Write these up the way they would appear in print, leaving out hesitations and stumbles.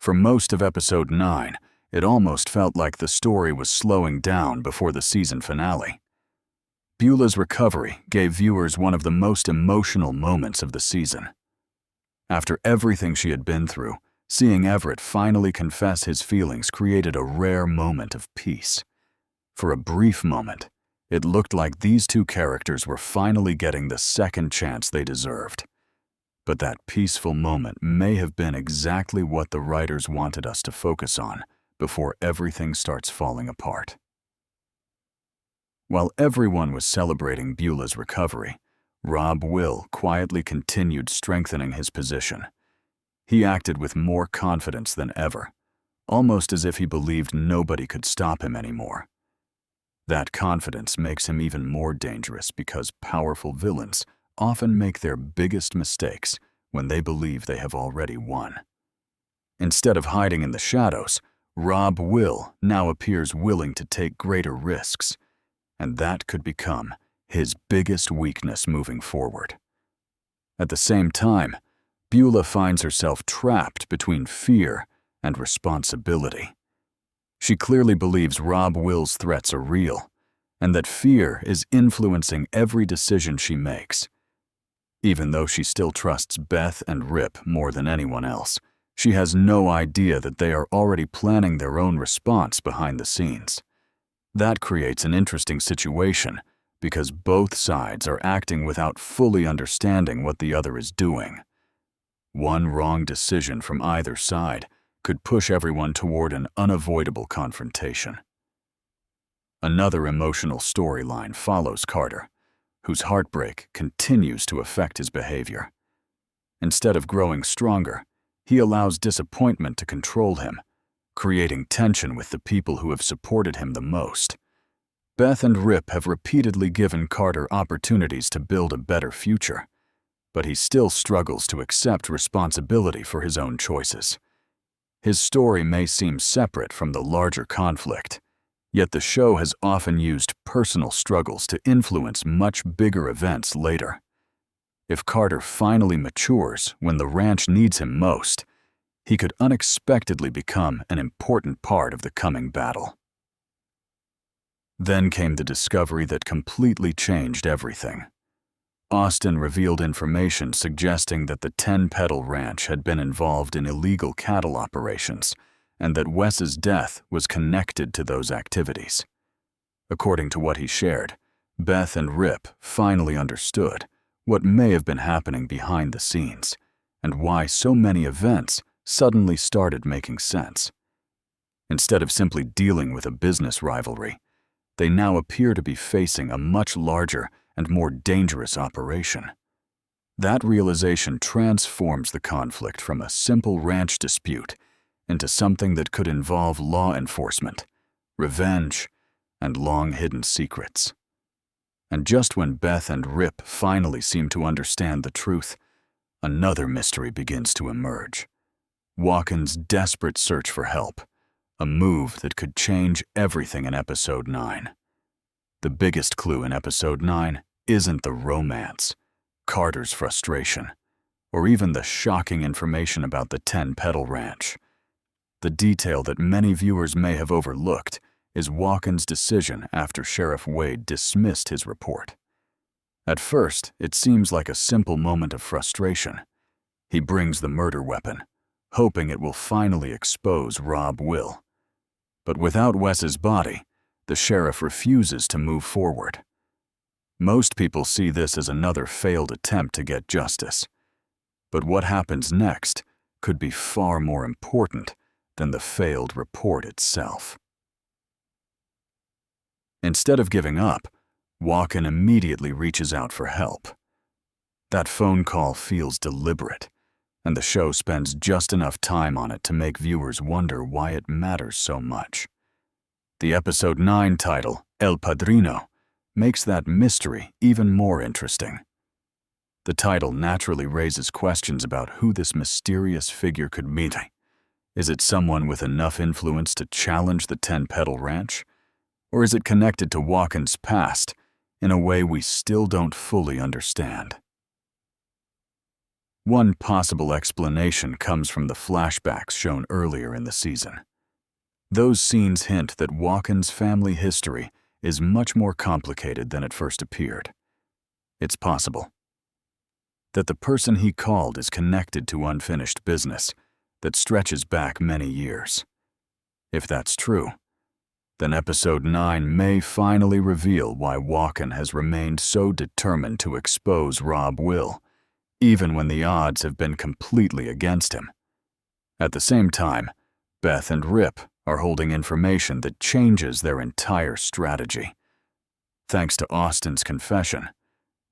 For most of episode 9, it almost felt like the story was slowing down before the season finale. Beulah's recovery gave viewers one of the most emotional moments of the season. After everything she had been through, seeing Everett finally confess his feelings created a rare moment of peace. For a brief moment, it looked like these two characters were finally getting the second chance they deserved. But that peaceful moment may have been exactly what the writers wanted us to focus on before everything starts falling apart. While everyone was celebrating Beulah's recovery, Rob Will quietly continued strengthening his position. He acted with more confidence than ever, almost as if he believed nobody could stop him anymore. That confidence makes him even more dangerous because powerful villains often make their biggest mistakes when they believe they have already won. Instead of hiding in the shadows, Rob Will now appears willing to take greater risks, and that could become his biggest weakness moving forward. At the same time, Beulah finds herself trapped between fear and responsibility. She clearly believes Rob Will's threats are real, and that fear is influencing every decision she makes. Even though she still trusts Beth and Rip more than anyone else, she has no idea that they are already planning their own response behind the scenes. That creates an interesting situation because both sides are acting without fully understanding what the other is doing. One wrong decision from either side could push everyone toward an unavoidable confrontation. Another emotional storyline follows Carter, whose heartbreak continues to affect his behavior. Instead of growing stronger, he allows disappointment to control him, creating tension with the people who have supported him the most. Beth and Rip have repeatedly given Carter opportunities to build a better future, but he still struggles to accept responsibility for his own choices. His story may seem separate from the larger conflict, yet the show has often used personal struggles to influence much bigger events later. If Carter finally matures when the ranch needs him most, he could unexpectedly become an important part of the coming battle. Then came the discovery that completely changed everything. Austin revealed information suggesting that the 10-Petal Ranch had been involved in illegal cattle operations and that Wes's death was connected to those activities. According to what he shared, Beth and Rip finally understood what may have been happening behind the scenes and why so many events suddenly started making sense. Instead of simply dealing with a business rivalry, they now appear to be facing a much larger and more dangerous operation. That realization transforms the conflict from a simple ranch dispute into something that could involve law enforcement, revenge, and long-hidden secrets. And just when Beth and Rip finally seem to understand the truth, another mystery begins to emerge. Walken's desperate search for help, a move that could change everything in Episode 9. The biggest clue in Episode 9 isn't the romance, Carter's frustration, or even the shocking information about the 10-Petal Ranch. The detail that many viewers may have overlooked is Walken's decision after Sheriff Wade dismissed his report. At first, it seems like a simple moment of frustration. He brings the murder weapon, hoping it will finally expose Rob Will. But without Wes's body, the sheriff refuses to move forward. Most people see this as another failed attempt to get justice. But what happens next could be far more important than the failed report itself. Instead of giving up, Walken immediately reaches out for help. That phone call feels deliberate, and the show spends just enough time on it to make viewers wonder why it matters so much. The Episode 9 title, El Padrino, makes that mystery even more interesting. The title naturally raises questions about who this mysterious figure could be. Is it someone with enough influence to challenge the 10-Petal Ranch? Or is it connected to Walken's past in a way we still don't fully understand? One possible explanation comes from the flashbacks shown earlier in the season. Those scenes hint that Walken's family history is much more complicated than it first appeared. It's possible that the person he called is connected to unfinished business that stretches back many years. If that's true, then Episode 9 may finally reveal why Walken has remained so determined to expose Rob Will, even when the odds have been completely against him. At the same time, Beth and Rip are holding information that changes their entire strategy. Thanks to Austin's confession,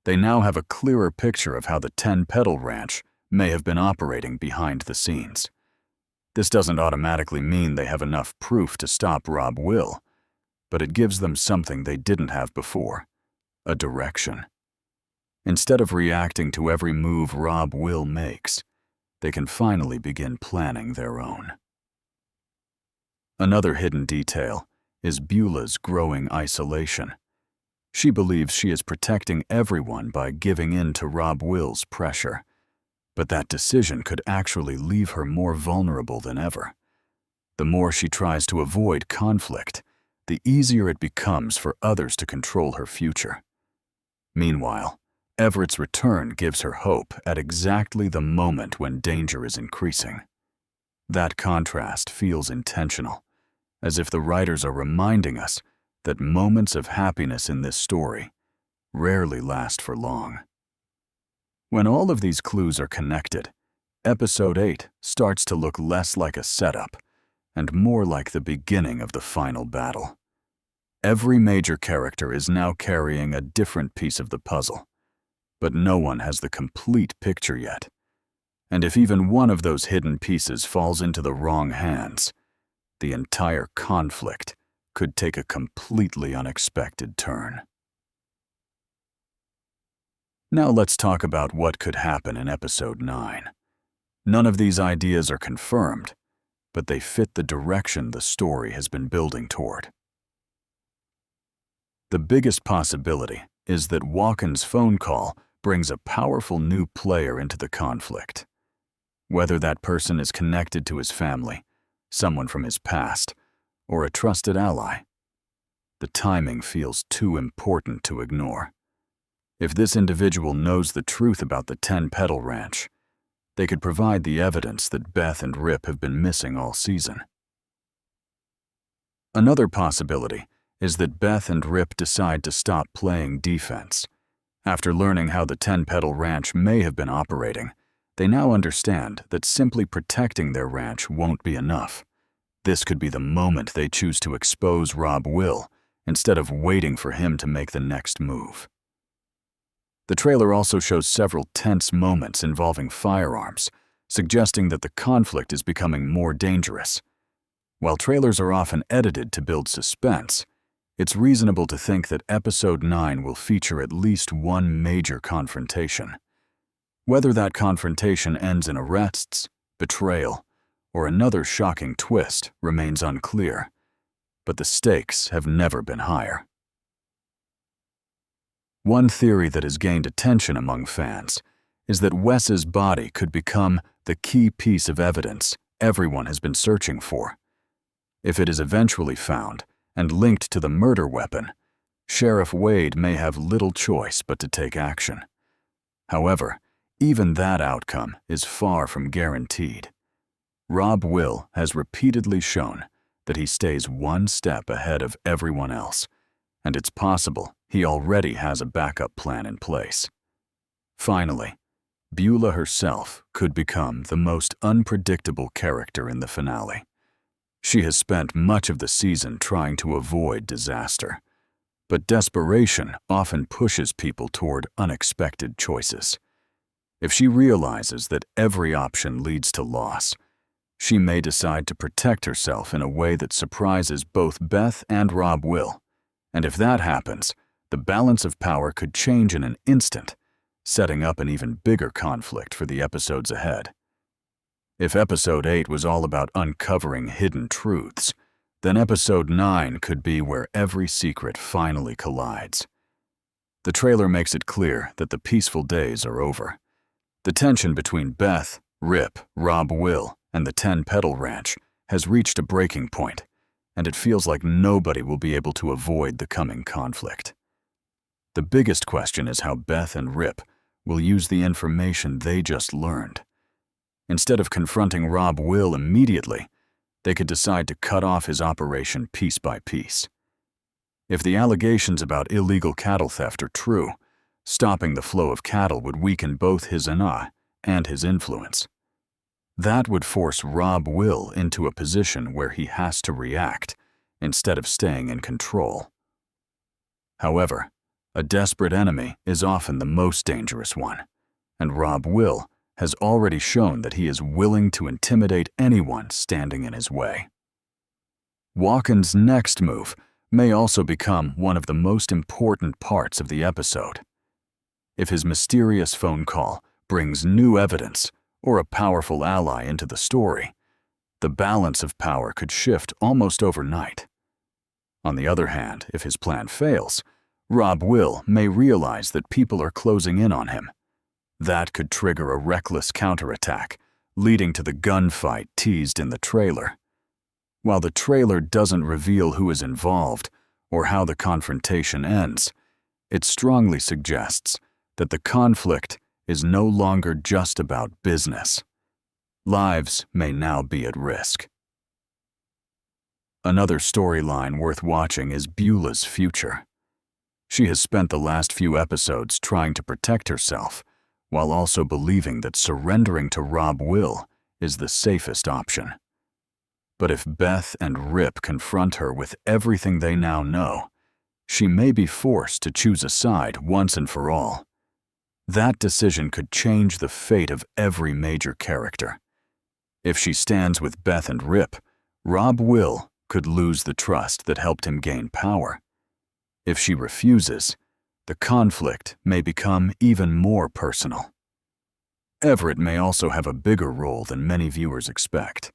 they now have a clearer picture of how the 10-Petal Ranch may have been operating behind the scenes. This doesn't automatically mean they have enough proof to stop Rob Will, but it gives them something they didn't have before: a direction. Instead of reacting to every move Rob Will makes, they can finally begin planning their own. Another hidden detail is Beulah's growing isolation. She believes she is protecting everyone by giving in to Rob Will's pressure, but that decision could actually leave her more vulnerable than ever. The more she tries to avoid conflict, the easier it becomes for others to control her future. Meanwhile, Everett's return gives her hope at exactly the moment when danger is increasing. That contrast feels intentional, as if the writers are reminding us that moments of happiness in this story rarely last for long. When all of these clues are connected, Episode 8 starts to look less like a setup and more like the beginning of the final battle. Every major character is now carrying a different piece of the puzzle, but no one has the complete picture yet. And if even one of those hidden pieces falls into the wrong hands, the entire conflict could take a completely unexpected turn. Now let's talk about what could happen in Episode 9. None of these ideas are confirmed, but they fit the direction the story has been building toward. The biggest possibility is that Walken's phone call brings a powerful new player into the conflict. Whether that person is connected to his family, someone from his past, or a trusted ally, the timing feels too important to ignore. If this individual knows the truth about the 10-Petal Ranch, they could provide the evidence that Beth and Rip have been missing all season. Another possibility is that Beth and Rip decide to stop playing defense. After learning how the 10-Petal Ranch may have been operating, they now understand that simply protecting their ranch won't be enough. This could be the moment they choose to expose Rob Will instead of waiting for him to make the next move. The trailer also shows several tense moments involving firearms, suggesting that the conflict is becoming more dangerous. While trailers are often edited to build suspense, it's reasonable to think that Episode 9 will feature at least one major confrontation. Whether that confrontation ends in arrests, betrayal, or another shocking twist remains unclear, but the stakes have never been higher. One theory that has gained attention among fans is that Wes's body could become the key piece of evidence everyone has been searching for. If it is eventually found and linked to the murder weapon, Sheriff Wade may have little choice but to take action. However, even that outcome is far from guaranteed. Rob Will has repeatedly shown that he stays one step ahead of everyone else, and it's possible he already has a backup plan in place. Finally, Beulah herself could become the most unpredictable character in the finale. She has spent much of the season trying to avoid disaster, but desperation often pushes people toward unexpected choices. If she realizes that every option leads to loss, she may decide to protect herself in a way that surprises both Beth and Rob Will. And if that happens, the balance of power could change in an instant, setting up an even bigger conflict for the episodes ahead. If Episode 8 was all about uncovering hidden truths, then Episode 9 could be where every secret finally collides. The trailer makes it clear that the peaceful days are over. The tension between Beth, Rip, Rob Will, and the 10 Pedal Ranch has reached a breaking point, and it feels like nobody will be able to avoid the coming conflict. The biggest question is how Beth and Rip will use the information they just learned. Instead of confronting Rob Will immediately, they could decide to cut off his operation piece by piece. If the allegations about illegal cattle theft are true, stopping the flow of cattle would weaken both his ana and his influence. That would force Rob Will into a position where he has to react instead of staying in control. However, a desperate enemy is often the most dangerous one, and Rob Will has already shown that he is willing to intimidate anyone standing in his way. Walken's next move may also become one of the most important parts of the episode. If his mysterious phone call brings new evidence or a powerful ally into the story, the balance of power could shift almost overnight. On the other hand, if his plan fails, Rob Will may realize that people are closing in on him. That could trigger a reckless counterattack, leading to the gunfight teased in the trailer. While the trailer doesn't reveal who is involved or how the confrontation ends, it strongly suggests that the conflict is no longer just about business. Lives may now be at risk. Another storyline worth watching is Beulah's future. She has spent the last few episodes trying to protect herself, while also believing that surrendering to Rob Will is the safest option. But if Beth and Rip confront her with everything they now know, she may be forced to choose a side once and for all. That decision could change the fate of every major character. If she stands with Beth and Rip, Rob Will could lose the trust that helped him gain power. If she refuses, the conflict may become even more personal. Everett may also have a bigger role than many viewers expect.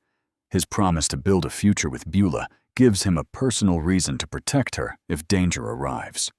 His promise to build a future with Beulah gives him a personal reason to protect her if danger arrives.